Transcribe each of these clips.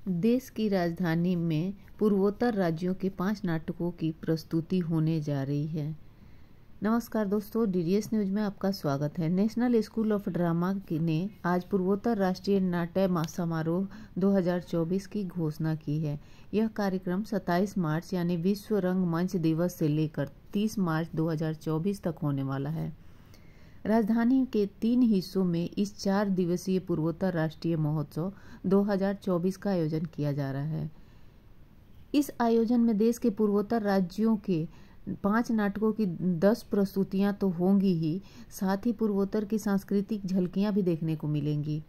देश की राजधानी में पूर्वोत्तर राज्यों के 5 नाटकों की प्रस्तुति होने जा रही है। नमस्कार दोस्तों, डीडीएस न्यूज में आपका स्वागत है। नेशनल स्कूल ऑफ ड्रामा ने आज पूर्वोत्तर राष्ट्रीय नाट्य समारोह 2024 की घोषणा की है। यह कार्यक्रम 27 मार्च यानी विश्व रंगमंच दिवस से लेकर 30 मार्च 2024 तक होने वाला है। राजधानी के 3 हिस्सों में इस 4 दिवसीय पूर्वोत्तर राष्ट्रीय महोत्सव 2024 का आयोजन किया जा रहा है। इस आयोजन में देश के पूर्वोत्तर राज्यों के 5 नाटकों की 10 प्रस्तुतियां तो होंगी ही, साथ ही पूर्वोत्तर की सांस्कृतिक झलकियां भी देखने को मिलेंगी।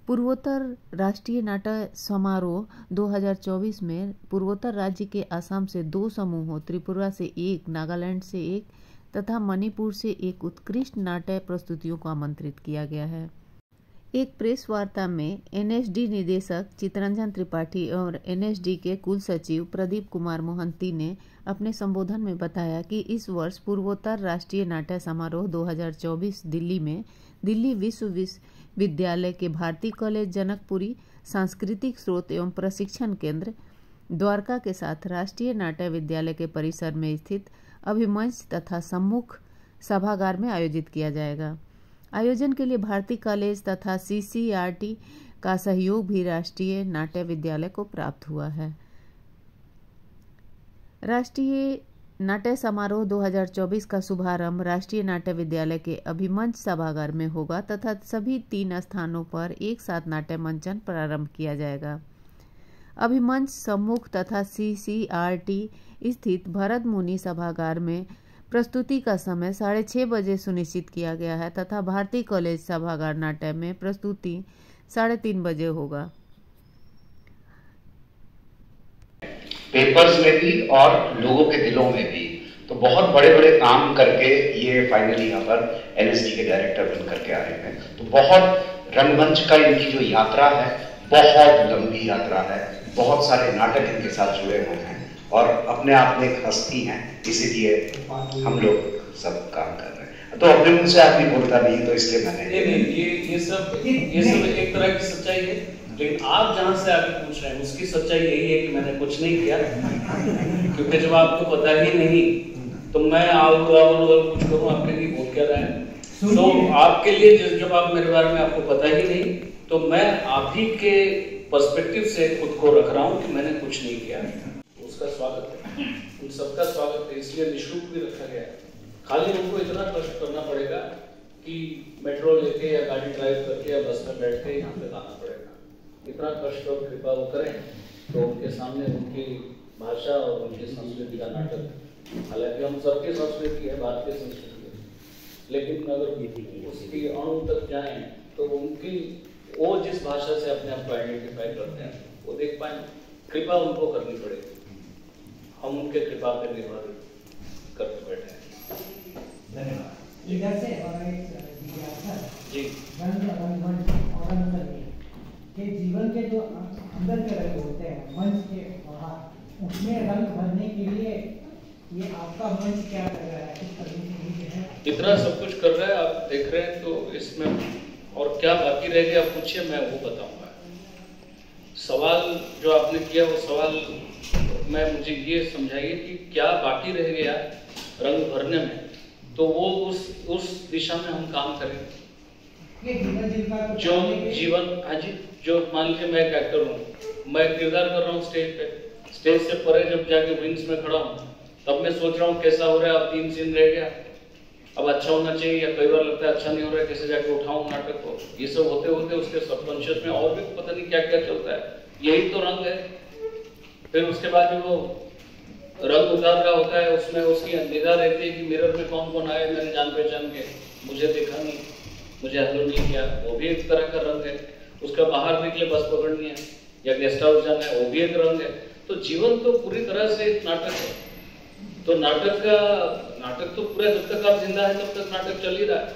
पूर्वोत्तर राष्ट्रीय नाट्य समारोह 2024 में पूर्वोत्तर राज्य के असम से 2 समूहों, त्रिपुरा से 1, नागालैंड से 1 तथा मणिपुर से 1 उत्कृष्ट नाट्य प्रस्तुतियों को आमंत्रित किया गया है। एक प्रेस वार्ता में एनएसडी निदेशक चितरंजन त्रिपाठी और एनएसडी के कुल सचिव प्रदीप कुमार मोहंती ने अपने संबोधन में बताया कि इस वर्ष पूर्वोत्तर राष्ट्रीय नाट्य समारोह 2024 दिल्ली में दिल्ली विश्वविद्यालय के भारती कॉलेज जनकपुरी, सांस्कृतिक स्रोत एवं प्रशिक्षण केंद्र द्वारका के साथ राष्ट्रीय नाट्य विद्यालय के परिसर में स्थित अभिमंच तथा सम्मुख सभागार में आयोजित किया जाएगा। आयोजन के लिए भारती कॉलेज तथा सीसीईआरटी का सहयोग भी राष्ट्रीय नाट्य विद्यालय को प्राप्त हुआ है। राष्ट्रीय नाट्य समारोह 2024 का शुभारंभ राष्ट्रीय नाट्य विद्यालय के अभिमंच सभागार में होगा तथा सभी 3 स्थानों पर एक साथ नाट्य मंचन प्रारंभ किया जाएगा। अभिमंच, सम्मुख तथा सीसीईआरटी स्थित भरत मुनि सभागार में प्रस्तुति का समय 6:30 बजे सुनिश्चित किया गया है तथा भारती कॉलेज सभागार नाट्य में प्रस्तुति 3:30 बजे होगा। पेपर्स में भी और लोगों के दिलों में भी तो बहुत बड़े बड़े काम करके ये फाइनली यहाँ पर एनएसडी के डायरेक्टर बन करके आए हैं। तो बहुत रंगमंच का इनकी जो यात्रा है बहुत लंबी यात्रा है, बहुत सारे नाटक इनके साथ जुड़े हुए हैं और अपने आप में एक हस्ती हैं, इसीलिए हम लोग सब काम कर रहे हैं। तो अपने मुंह से आदमी बोलता नहीं, तो इसलिए मैंने ये सब एक तरह की सच्चाई है, लेकिन आप जहां से आगे पूछ रहे हैं उसकी सच्चाई यही है कि मैंने कुछ नहीं किया, क्योंकि जब आपको पता ही नहीं तो मैं कुछ करूं आपके लिए बोल क्या रहा है। तो आपके लिए जब आप मेरे बारे में आपको पता ही नहीं, तो मैं आप ही के पर्सपेक्टिव से खुद को रख रहा हूं कि मैंने कुछ नहीं किया। उसका स्वागत है, उन सबका स्वागत है, इसलिए निःशुल्क भी रखा गया है। खाली उनको इतना कष्ट करना पड़ेगा कि मेट्रो लेके या गाड़ी ड्राइव करके या बस में बैठ के यहाँ पे आना पड़ेगा। इतना कष्ट और कृपा वो करें तो उनके सामने उनकी भाषा और उनकी संस्कृति का नाटक, हालांकि हम सबकी संस्कृति है, भारतीय संस्कृति है, लेकिन अगर उसकी अणु तक जाए तो उनकी वो जिस भाषा से अपने आप को आइडेंटिफाई करते हैं वो देख पाए। कृपा उनको करनी पड़ेगी, हम उनके कृपा पे निर्भर करके बैठे हैं। धन्यवाद। इधर से और एक जिज्ञासा जी, के जीवन के जो अंदर के रंग होते हैं मंच के बाहर, उसमें रंग भरने के लिए ये आपका मंच क्या कर रहा है, किस तरह की है? इतना सब कुछ कर रहा है, आप देख रहे हैं, तो इसमें और क्या बाकी रह गया पूछिए, मैं वो बताऊंगा। सवाल जो आपने किया वो सवाल मैं मुझे ये समझाइए कि क्या बाकी रह गया रंग भरने में, तो वो उस दिशा में हम काम करें। जो जीवन, हाँ जी, जो मान लीजिए मैं एक एक्टर हूँ, मैं किरदार कर रहा हूँ स्टेज पे, स्टेज से परे जब जाके विंग्स में खड़ा हूँ तब मैं सोच रहा हूँ कैसा हो रहा है, अब 3 सीन रह गया, अब अच्छा होना चाहिए, या कई बार लगता है अच्छा नहीं हो रहा है, कैसे जाके उठाऊं नाटक को। ये सब होते होते उसके सबकॉन्शियस में और भी पता नहीं क्या क्या चलता है। यही तो रंग है। फिर उसके बाद जो वो रंग उतार रहा होता है उसमें उसकी निगाह रहती है कि मिरर में कौन कौन आए, मैंने जान पहचान के, मुझे देखा नहीं, मुझे हेलो नहीं किया, वो भी एक तरह का रंग है। उसका बाहर निकले बस पकड़नी है या गेस्ट हाउस जाना है, वो भी एक रंग है। तो जीवन तो पूरी तरह से एक नाटक है। तो नाटक तो पूरा, जब तक आप जिंदा है तब तक नाटक चल ही रहा है।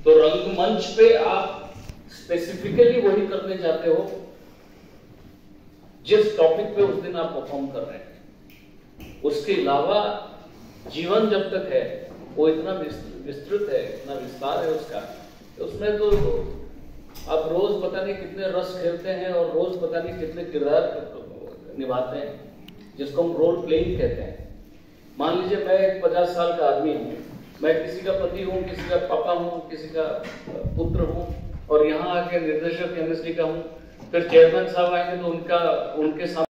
तो रंगमंच पे आप स्पेसिफिकली वही करने जाते हो जिस टॉपिक पे उस दिन आप परफॉर्म कर रहे हैं। उसके अलावा जीवन जब तक है वो इतना विस्तृत है, इतना विस्तार है उसका, तो उसमें तो आप रोज पता नहीं कितने रस खेलते हैं और रोज पता नहीं कितने किरदार निभाते हैं, जिसको हम रोल प्लेइंग कहते हैं। मान लीजिए मैं एक 50 साल का आदमी हूँ, मैं किसी का पति हूँ, किसी का पापा हूँ, किसी का पुत्र हूँ, और यहाँ आके निर्देशक एनएसडी का हूँ। फिर चेयरमैन साहब आएंगे तो उनके सामने